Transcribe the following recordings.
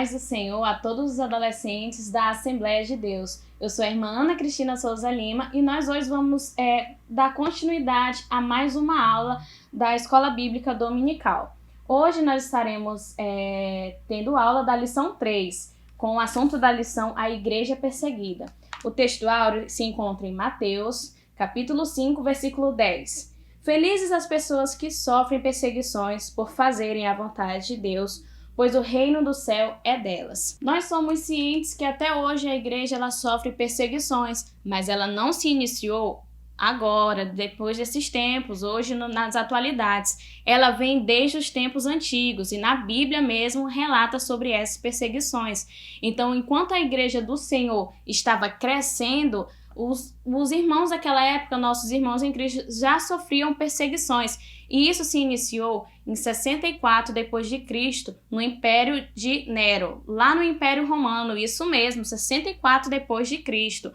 paz do Senhor a todos os adolescentes da Assembleia de Deus. Eu sou a irmã Ana Cristina Souza Lima e nós hoje vamos dar continuidade a mais uma aula da Escola Bíblica Dominical. Hoje nós estaremos tendo aula da lição 3, com o assunto da lição A Igreja Perseguida. O texto áureo se encontra em Mateus, capítulo 5, versículo 10. Felizes as pessoas que sofrem perseguições por fazerem a vontade de Deus, pois o reino do céu é delas. Nós somos cientes que até hoje a igreja ela sofre perseguições, mas ela não se iniciou agora, depois desses tempos, hoje nas atualidades. Ela vem desde os tempos antigos e na Bíblia mesmo relata sobre essas perseguições. Então, enquanto a igreja do Senhor estava crescendo, os irmãos daquela época, nossos irmãos em Cristo, já sofriam perseguições. E isso se iniciou em 64 depois de Cristo, no Império de Nero, lá no Império Romano, isso mesmo, 64 depois de Cristo.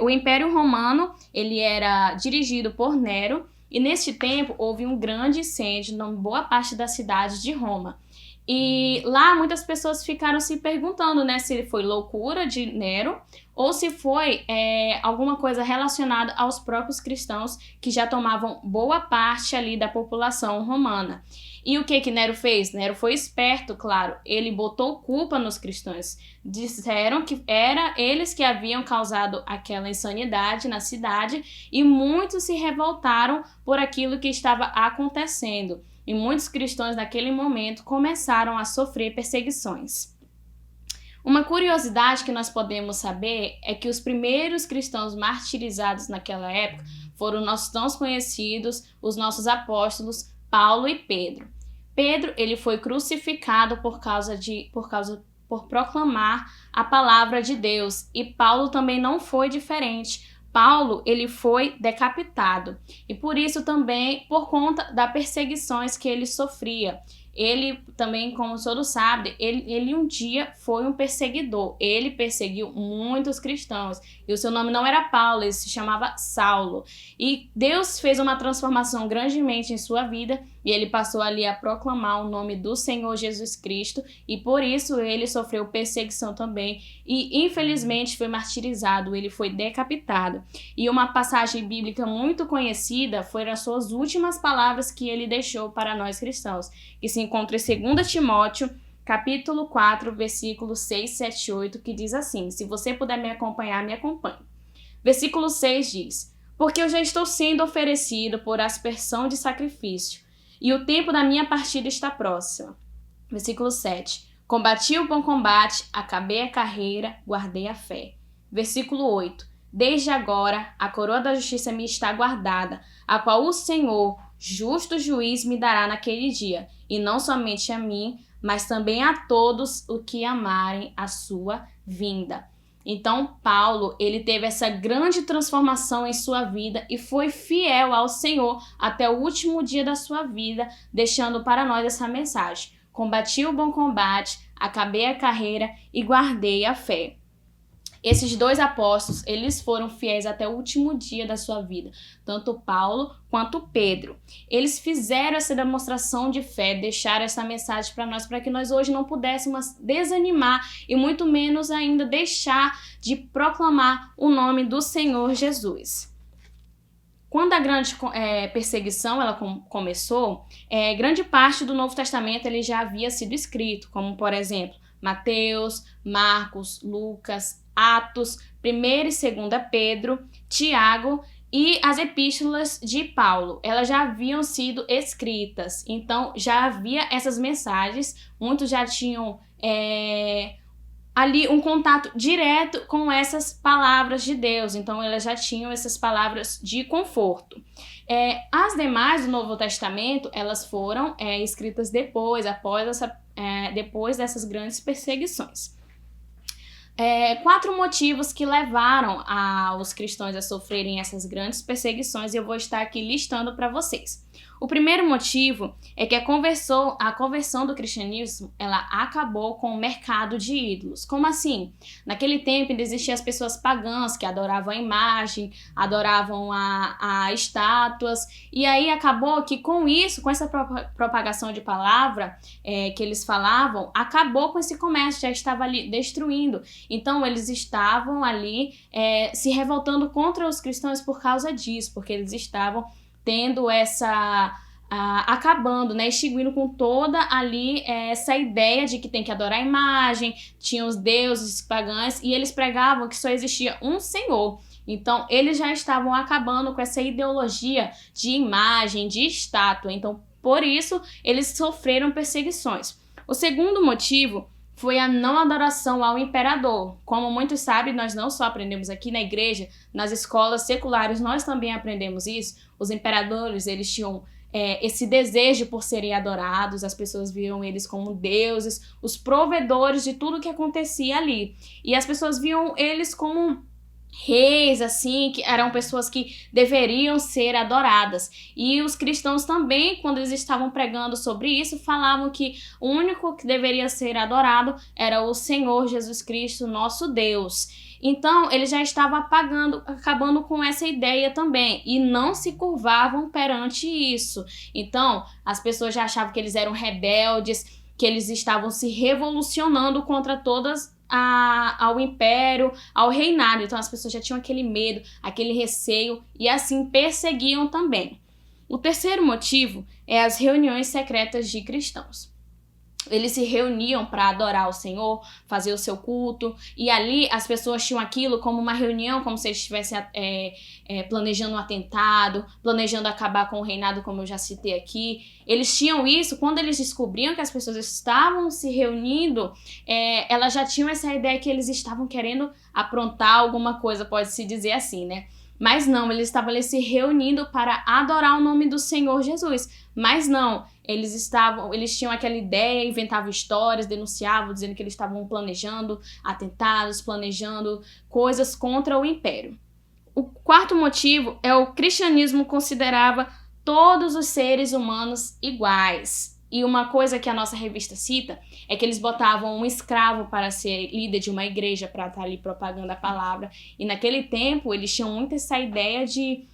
O Império Romano, ele era dirigido por Nero, e nesse tempo houve um grande incêndio em boa parte da cidade de Roma. E lá muitas pessoas ficaram se perguntando, se foi loucura de Nero ou se foi alguma coisa relacionada aos próprios cristãos que já tomavam boa parte ali da população romana. E o que Nero fez? Nero foi esperto, claro. Ele botou culpa nos cristãos. Disseram que era eles que haviam causado aquela insanidade na cidade e muitos se revoltaram por aquilo que estava acontecendo. E muitos cristãos naquele momento começaram a sofrer perseguições. Uma curiosidade que nós podemos saber é que os primeiros cristãos martirizados naquela época foram nossos tão conhecidos, os nossos apóstolos Paulo e Pedro. Pedro, ele foi crucificado por proclamar a palavra de Deus, e Paulo também não foi diferente. Paulo, ele foi decapitado, e por isso também, por conta das perseguições que ele sofria. Ele também, como todos sabem, ele um dia foi um perseguidor. Ele perseguiu muitos cristãos. E o seu nome não era Paulo, ele se chamava Saulo. E Deus fez uma transformação grandemente em sua vida. E ele passou ali a proclamar o nome do Senhor Jesus Cristo. E por isso ele sofreu perseguição também. E infelizmente foi martirizado, ele foi decapitado. E uma passagem bíblica muito conhecida foram as suas últimas palavras que ele deixou para nós cristãos, que se encontra em 2 Timóteo, capítulo 4, versículos 6, 7 e 8, que diz assim: se você puder me acompanhar, me acompanhe. Versículo 6 diz: porque eu já estou sendo oferecido por aspersão de sacrifício, e o tempo da minha partida está próximo. Versículo 7: combati o bom combate, acabei a carreira, guardei a fé. Versículo 8: desde agora a coroa da justiça me está guardada, a qual o Senhor, justo juiz, me dará naquele dia, e não somente a mim, mas também a todos os que amarem a sua vinda. Então, Paulo, ele teve essa grande transformação em sua vida e foi fiel ao Senhor até o último dia da sua vida, deixando para nós essa mensagem: combati o bom combate, acabei a carreira e guardei a fé. Esses dois apóstolos, eles foram fiéis até o último dia da sua vida, tanto Paulo quanto Pedro. Eles fizeram essa demonstração de fé, deixaram essa mensagem para nós, para que nós hoje não pudéssemos desanimar e muito menos ainda deixar de proclamar o nome do Senhor Jesus. Quando a grande perseguição ela começou, grande parte do Novo Testamento ele já havia sido escrito, como por exemplo, Mateus, Marcos, Lucas, Atos, 1 e 2 Pedro, Tiago e as epístolas de Paulo. Elas já haviam sido escritas, então já havia essas mensagens, muitos já tinham ali um contato direto com essas palavras de Deus, então elas já tinham essas palavras de conforto. As demais do Novo Testamento, elas foram escritas depois dessas grandes perseguições. 4 motivos que levaram os cristãos a sofrerem essas grandes perseguições e eu vou estar aqui listando para vocês. O primeiro motivo é que a conversão do cristianismo, ela acabou com o mercado de ídolos. Como assim? Naquele tempo ainda existiam as pessoas pagãs que adoravam a imagem, adoravam a estátuas, e aí acabou que com isso, com essa propagação de palavra que eles falavam, acabou com esse comércio, já estava ali destruindo. Então eles estavam ali se revoltando contra os cristãos por causa disso, porque eles estavam tendo acabando, né, extinguindo com toda ali essa ideia de que tem que adorar a imagem, tinham os deuses pagãos, e eles pregavam que só existia um Senhor. Então, eles já estavam acabando com essa ideologia de imagem, de estátua. Então, por isso, eles sofreram perseguições. O segundo motivo foi a não adoração ao imperador. Como muitos sabem, nós não só aprendemos aqui na igreja, nas escolas seculares nós também aprendemos isso. Os imperadores, eles tinham esse desejo por serem adorados, as pessoas viam eles como deuses, os provedores de tudo que acontecia ali. E as pessoas viam eles como reis, assim, que eram pessoas que deveriam ser adoradas. E os cristãos também, quando eles estavam pregando sobre isso, falavam que o único que deveria ser adorado era o Senhor Jesus Cristo, nosso Deus. Então, eles já estavam acabando com essa ideia também, e não se curvavam perante isso. Então, as pessoas já achavam que eles eram rebeldes, que eles estavam se revolucionando contra todas ao império, ao reinado. Então as pessoas já tinham aquele medo, aquele receio, e assim perseguiam também. O terceiro motivo é as reuniões secretas de cristãos. Eles se reuniam para adorar o Senhor, fazer o seu culto, e ali as pessoas tinham aquilo como uma reunião, como se eles estivessem planejando um atentado, planejando acabar com o reinado, como eu já citei aqui. Eles tinham isso, quando eles descobriam que as pessoas estavam se reunindo, elas já tinham essa ideia que eles estavam querendo aprontar alguma coisa, pode-se dizer assim, né? Mas não, eles estavam ali se reunindo para adorar o nome do Senhor Jesus. Mas não, eles tinham aquela ideia, inventavam histórias, denunciavam, dizendo que eles estavam planejando atentados, planejando coisas contra o império. O quarto motivo é o cristianismo considerava todos os seres humanos iguais. E uma coisa que a nossa revista cita é que eles botavam um escravo para ser líder de uma igreja, para estar ali propagando a palavra. E naquele tempo eles tinham muito essa ideia de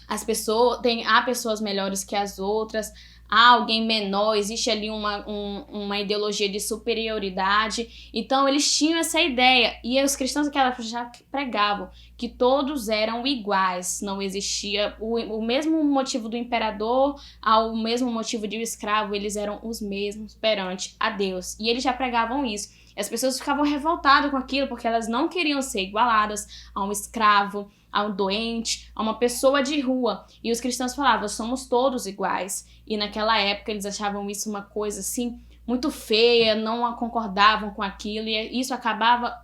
há pessoas melhores que as outras, há alguém menor, existe ali uma ideologia de superioridade. Então eles tinham essa ideia, e os cristãos naquela época já pregavam que todos eram iguais, não existia o mesmo motivo do imperador ao mesmo motivo de um escravo, eles eram os mesmos perante a Deus, e eles já pregavam isso. E as pessoas ficavam revoltadas com aquilo, porque elas não queriam ser igualadas a um escravo, a um doente, a uma pessoa de rua. E os cristãos falavam, somos todos iguais. E naquela época eles achavam isso uma coisa assim, muito feia, não concordavam com aquilo, e isso acabava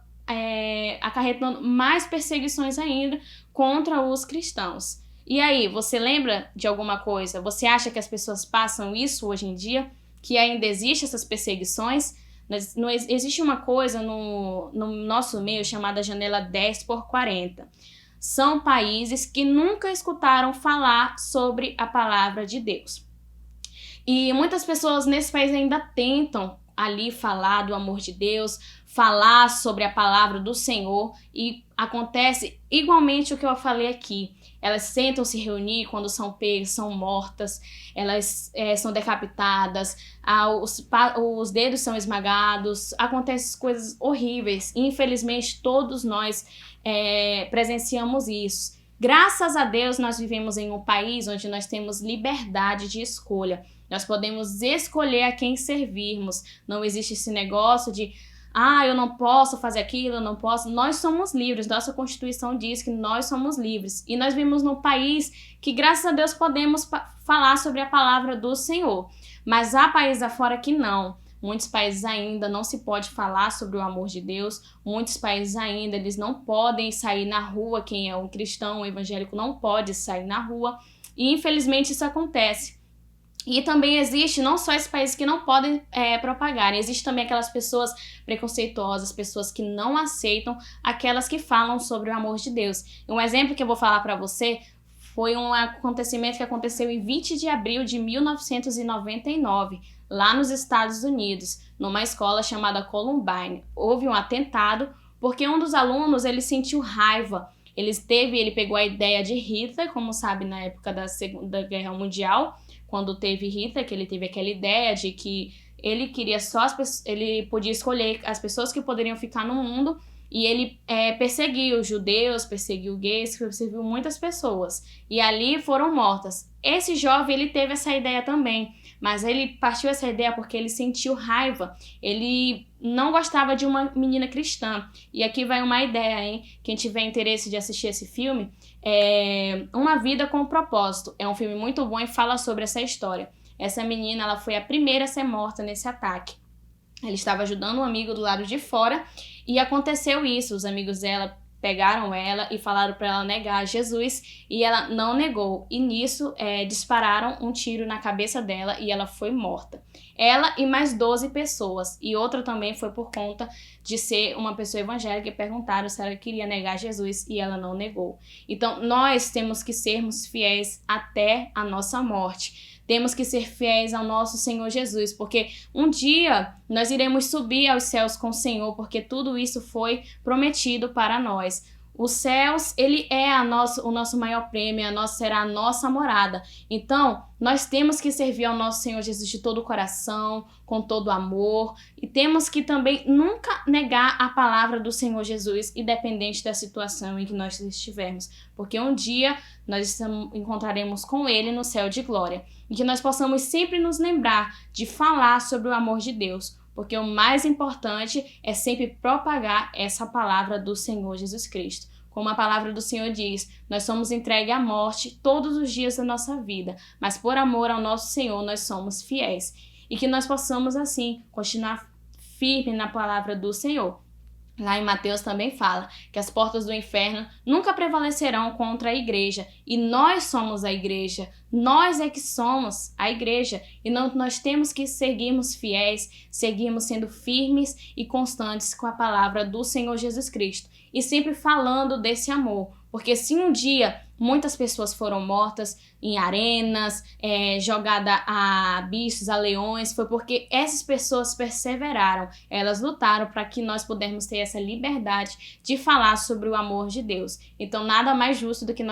acarretando mais perseguições ainda contra os cristãos. E aí, você lembra de alguma coisa? Você acha que as pessoas passam isso hoje em dia? Que ainda existe essas perseguições? Existe uma coisa no nosso meio chamada janela 10x40. São países que nunca escutaram falar sobre a palavra de Deus. E muitas pessoas nesse país ainda tentam ali falar do amor de Deus, falar sobre a palavra do Senhor, e acontece igualmente o que eu falei aqui. Elas tentam se reunir, quando são pegas, são mortas, elas são decapitadas, os dedos são esmagados, acontecem coisas horríveis. Infelizmente, todos nós presenciamos isso. Graças a Deus, nós vivemos em um país onde nós temos liberdade de escolha. Nós podemos escolher a quem servirmos. Não existe esse negócio de eu não posso fazer aquilo, eu não posso. Nós somos livres, nossa Constituição diz que nós somos livres. E nós vivemos num país que, graças a Deus, podemos falar sobre a palavra do Senhor. Mas há países afora que não. Muitos países ainda não se pode falar sobre o amor de Deus. Muitos países ainda, eles não podem sair na rua. Quem é um cristão, um evangélico, não pode sair na rua. E, infelizmente, isso acontece. E também existe não só esses países que não podem propagar, existe também aquelas pessoas preconceituosas, pessoas que não aceitam aquelas que falam sobre o amor de Deus. Um exemplo que eu vou falar para você foi um acontecimento que aconteceu em 20 de abril de 1999, lá nos Estados Unidos, numa escola chamada Columbine. Houve um atentado porque um dos alunos ele sentiu raiva. Ele pegou a ideia de Hitler, como sabe, na época da Segunda Guerra Mundial, quando teve Hitler, que ele teve aquela ideia de que ele queria ele podia escolher as pessoas que poderiam ficar no mundo, e ele perseguiu judeus, perseguiu gays, perseguiu muitas pessoas, e ali foram mortas. Esse jovem, ele teve essa ideia também, mas ele partiu essa ideia porque ele sentiu raiva, ele não gostava de uma menina cristã. E aqui vai uma ideia, hein? Quem tiver interesse de assistir esse filme, Uma Vida com Propósito. É um filme muito bom e fala sobre essa história. Essa menina, ela foi a primeira a ser morta nesse ataque. Ela estava ajudando um amigo do lado de fora e aconteceu isso. Os amigos dela pegaram ela e falaram para ela negar Jesus, e ela não negou. E nisso dispararam um tiro na cabeça dela e ela foi morta. Ela e mais 12 pessoas. E outra também foi por conta de ser uma pessoa evangélica, e perguntaram se ela queria negar Jesus e ela não negou. Então nós temos que sermos fiéis até a nossa morte. Temos que ser fiéis ao nosso Senhor Jesus, porque um dia nós iremos subir aos céus com o Senhor, porque tudo isso foi prometido para nós. Os céus, ele é o nosso maior prêmio, será a nossa morada. Então, nós temos que servir ao nosso Senhor Jesus de todo o coração, com todo amor, e temos que também nunca negar a palavra do Senhor Jesus, independente da situação em que nós estivermos, porque um dia nós encontraremos com Ele no céu de glória, e que nós possamos sempre nos lembrar de falar sobre o amor de Deus, porque o mais importante é sempre propagar essa palavra do Senhor Jesus Cristo. Como a palavra do Senhor diz, nós somos entregues à morte todos os dias da nossa vida, mas por amor ao nosso Senhor nós somos fiéis. E que nós possamos assim continuar firme na palavra do Senhor. Lá em Mateus também fala que as portas do inferno nunca prevalecerão contra a igreja. E nós somos a igreja. Nós é que somos a igreja. E nós temos que seguirmos fiéis, seguirmos sendo firmes e constantes com a palavra do Senhor Jesus Cristo. E sempre falando desse amor. Porque se um dia muitas pessoas foram mortas em arenas, jogadas a bichos, a leões, foi porque essas pessoas perseveraram, elas lutaram para que nós pudéssemos ter essa liberdade de falar sobre o amor de Deus. Então nada mais justo do que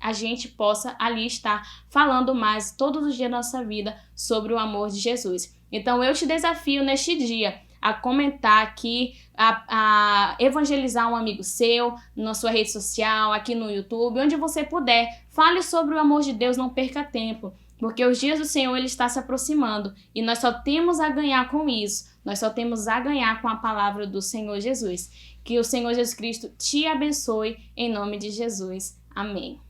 a gente possa ali estar falando mais todos os dias da nossa vida sobre o amor de Jesus. Então eu te desafio neste dia a comentar aqui, a evangelizar um amigo seu na sua rede social, aqui no YouTube, onde você puder. Fale sobre o amor de Deus, não perca tempo, porque os dias do Senhor ele está se aproximando e nós só temos a ganhar com isso. Nós só temos a ganhar com a palavra do Senhor Jesus. Que o Senhor Jesus Cristo te abençoe em nome de Jesus. Amém.